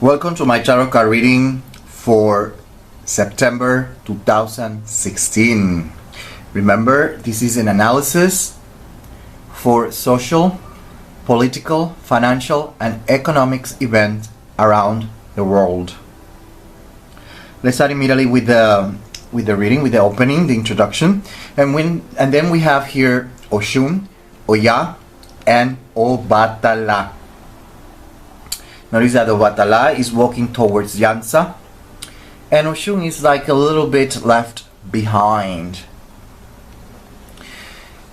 Welcome to my tarot card reading for September 2016. Remember, this is an analysis for social, political, financial, and economics events around the world. Let's start immediately with the reading, with the opening, the introduction, and then we have here Oshun, Oya, and Obatala. Notice that Obatala is walking towards Yansa, and Oshun is like a little bit left behind.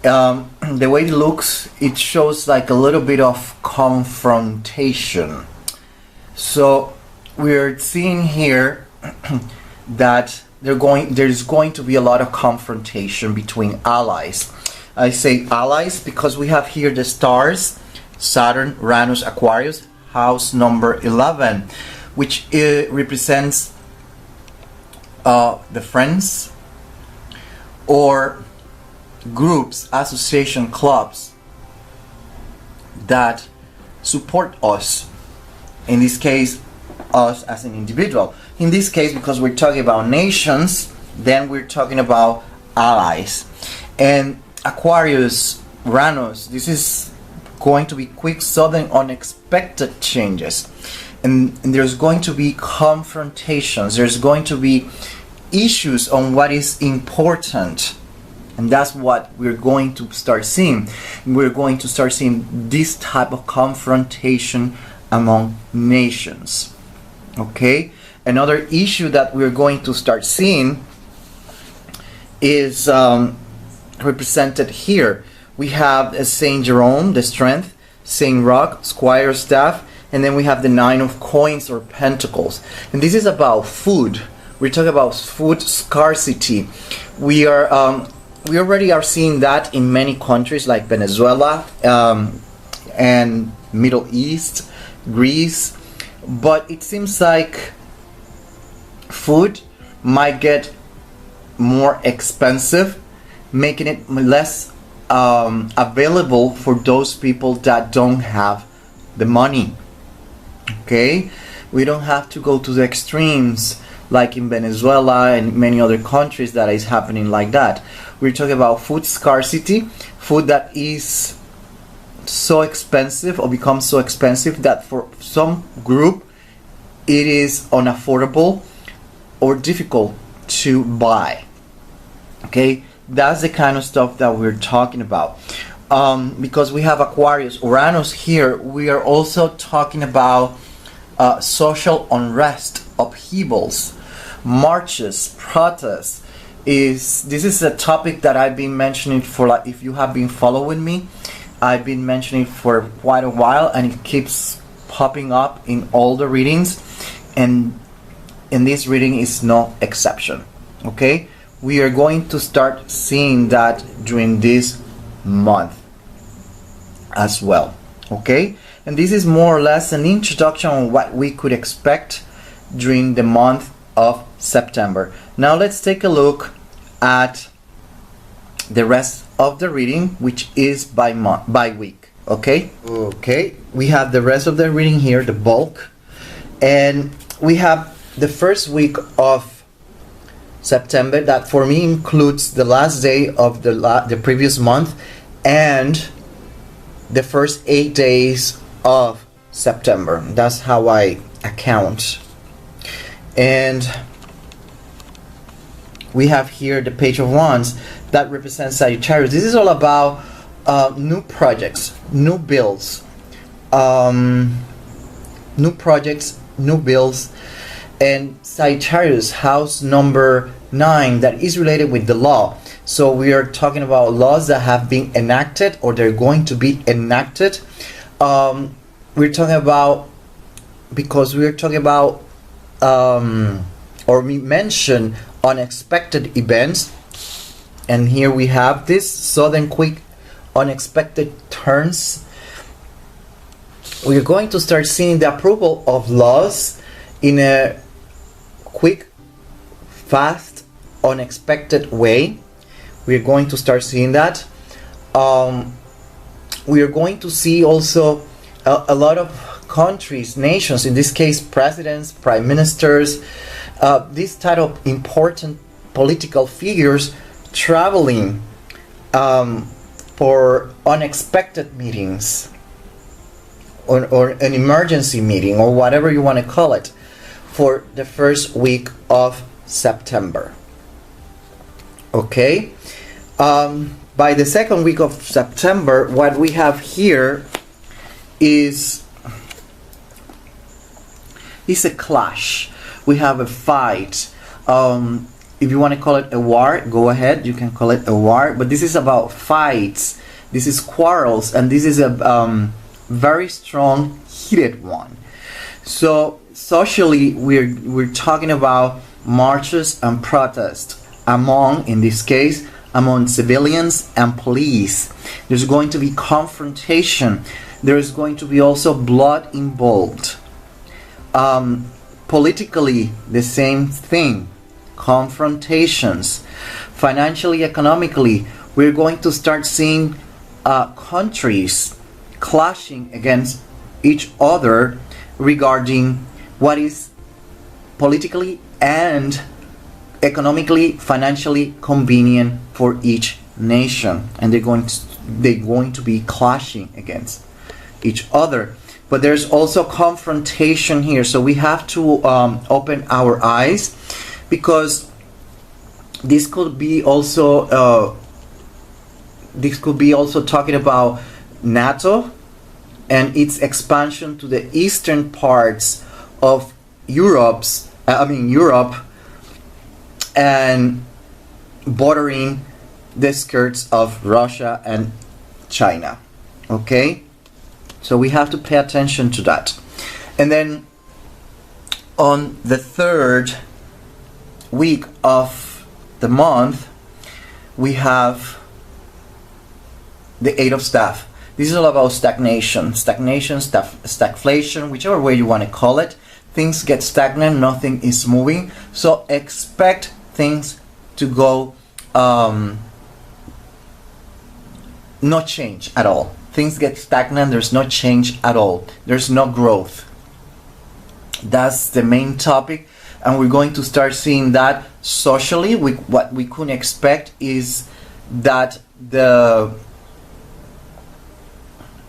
The way it looks, it shows like a little bit of confrontation. So we're seeing here that there's going to be a lot of confrontation between allies. I say allies because we have here the stars, Saturn, Uranus, Aquarius, house number 11, which represents the friends or groups, association, clubs that support us. In this case, us as an individual. In this case, because we're talking about nations, then we're talking about allies. And Aquarius, Uranus, this is going to be quick, sudden, unexpected changes. And there's going to be confrontations. There's going to be issues on what is important. And that's what we're going to start seeing. We're going to start seeing this type of confrontation among nations. Okay? Another issue that we're going to start seeing is represented here. We have Saint Jerome, the strength, Saint Roch, Squire staff, and then we have the 9 of coins or pentacles. And this is about food. We're talking about food scarcity. We already are seeing that in many countries like Venezuela and Middle East, Greece. But it seems like food might get more expensive, making it less available for those people that don't have the money. Okay, we don't have to go to the extremes like in Venezuela and many other countries that is happening like that. We're talking about food scarcity, food that is so expensive or becomes so expensive that for some group it is unaffordable or difficult to buy. Okay, that's the kind of stuff that we're talking about. Because we have Aquarius, Uranus here, we are also talking about social unrest, upheavals, marches, protests. This is a topic that I've been mentioning for, like, if you have been following me, I've been mentioning for quite a while, and it keeps popping up in all the readings, and in this reading is no exception. Okay, we are going to start seeing that during this month as well. Okay, and this is more or less an introduction on what we could expect during the month of September. Now let's take a look at the rest of the reading, which is by week. Okay, we have the rest of the reading here, the bulk, and we have the first week of September, that for me includes the last day of the previous month and the first 8 days of September. That's how I account. And we have here the Page of Wands that represents Sagittarius. This is all about new projects, new builds, new projects, new builds. And Sagittarius, house number 9, that is related with the law. So we are talking about laws that have been enacted or they're going to be enacted. We're talking about, because we're talking about or we mention unexpected events, and here we have this sudden, quick, unexpected turns. We're going to start seeing the approval of laws in a quick, fast, unexpected way. We're going to start seeing that. We are going to see also a lot of countries, nations, in this case presidents, prime ministers, these type of important political figures traveling for unexpected meetings, or an emergency meeting, or whatever you want to call it, for the first week of September. Okay? By the second week of September, what we have here is a clash. We have a fight. If you want to call it a war, go ahead, you can call it a war, but this is about fights, this is quarrels, and this is a very strong, heated one. So socially, we're talking about marches and protests among, in this case, among civilians and police. There's going to be confrontation. There is going to be also blood involved. Politically, the same thing. Confrontations. Financially, economically, we're going to start seeing countries clashing against each other regarding what is politically and economically, financially convenient for each nation, and they're going to be clashing against each other. But there's also confrontation here, so we have to open our eyes, because this could be also talking about NATO and its expansion to the eastern parts of Europe, and bordering the skirts of Russia and China. Okay? So we have to pay attention to that. And then on the third week of the month, we have the Eight of Staff. This is all about stagnation, stagflation, whichever way you want to call it. Things get stagnant, nothing is moving. So expect things to go not change at all. Things get stagnant, there's no change at all. There's no growth. That's the main topic, and we're going to start seeing that socially. What we couldn't expect is that the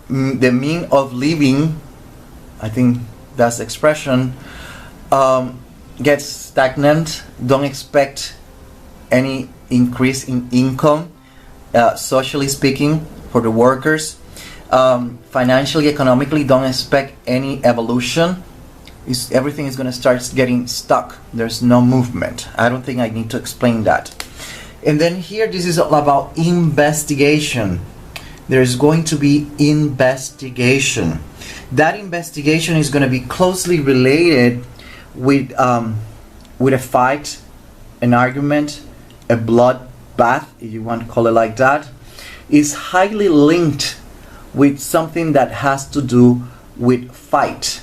mean of living, I think that's the expression, gets stagnant. Don't expect any increase in income, socially speaking, for the workers. Financially, economically, don't expect any evolution. Everything is going to start getting stuck. There's no movement. I don't think I need to explain that. And then here, this is all about investigation. There's going to be investigation. That investigation is going to be closely related with a fight, an argument, a bloodbath, if you want to call it like that. Is highly linked with something that has to do with fight.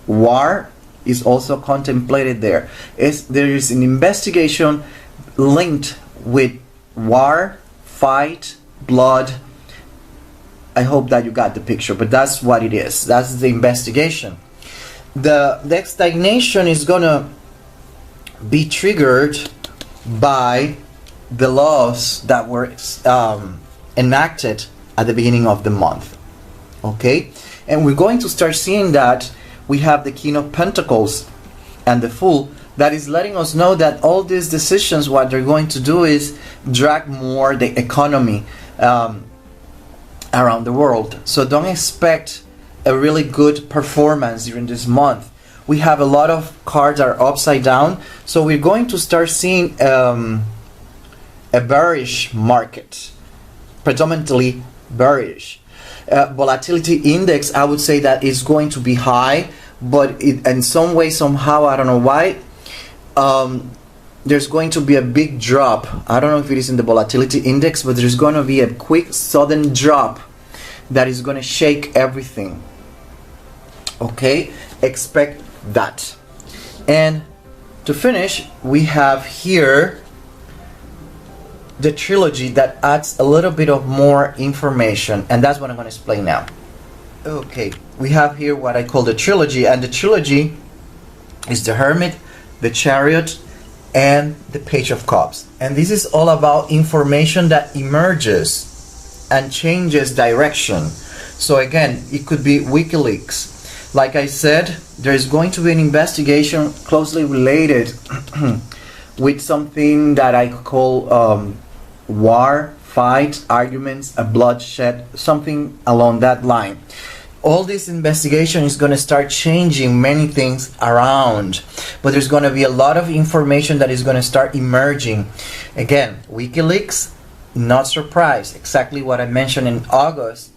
War is also contemplated there. There is an investigation linked with war, fight, blood. I hope that you got the picture, but that's what it is. That's the investigation. The stagnation is gonna be triggered by the laws that were enacted at the beginning of the month. Okay? And we're going to start seeing that we have the King of Pentacles and the Fool that is letting us know that all these decisions, what they're going to do is drag more the economy around the world. So don't expect a really good performance during this month. We have a lot of cards that are upside down, so we're going to start seeing a bearish market, predominantly bearish. Volatility index, I would say that is going to be high, but in some way, somehow, I don't know why, there's going to be a big drop. I don't know if it is in the volatility index, but there's going to be a quick, sudden drop that is going to shake everything. Okay, expect that. And to finish, we have here the trilogy that adds a little bit of more information, and that's what I'm going to explain now. Okay, we have here what I call the trilogy, and the trilogy is the Hermit, the Chariot, and the Page of Cups. And this is all about information that emerges and changes direction. So again, it could be WikiLeaks. Like I said, there is going to be an investigation closely related with something that I call war, fight, arguments, a bloodshed, something along that line. All this investigation is going to start changing many things around, but there's going to be a lot of information that is going to start emerging. Again, WikiLeaks, not surprised, exactly what I mentioned in August,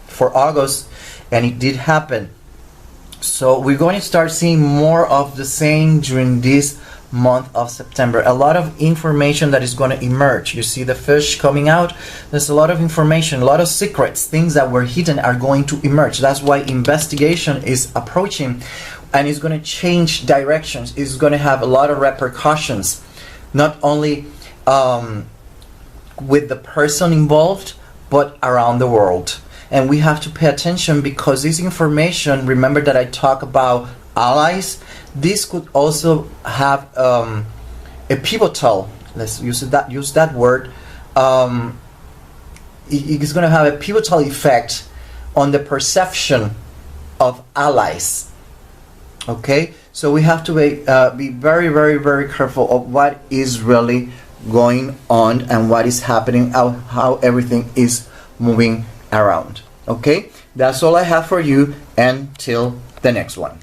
for August, and it did happen. So we're going to start seeing more of the same during this month of September. A lot of information that is going to emerge. You see the fish coming out. There's a lot of information, a lot of secrets, things that were hidden are going to emerge. That's why investigation is approaching, and it's going to change directions. It's going to have a lot of repercussions, not only with the person involved, but around the world. And we have to pay attention, because this information, remember that I talk about allies, this could also have a pivotal, let's use that word, it's going to have a pivotal effect on the perception of allies. Okay, so we have to be very, very, very careful of what is really going on and what is happening, how everything is moving around. Okay, that's all I have for you. Until the next one.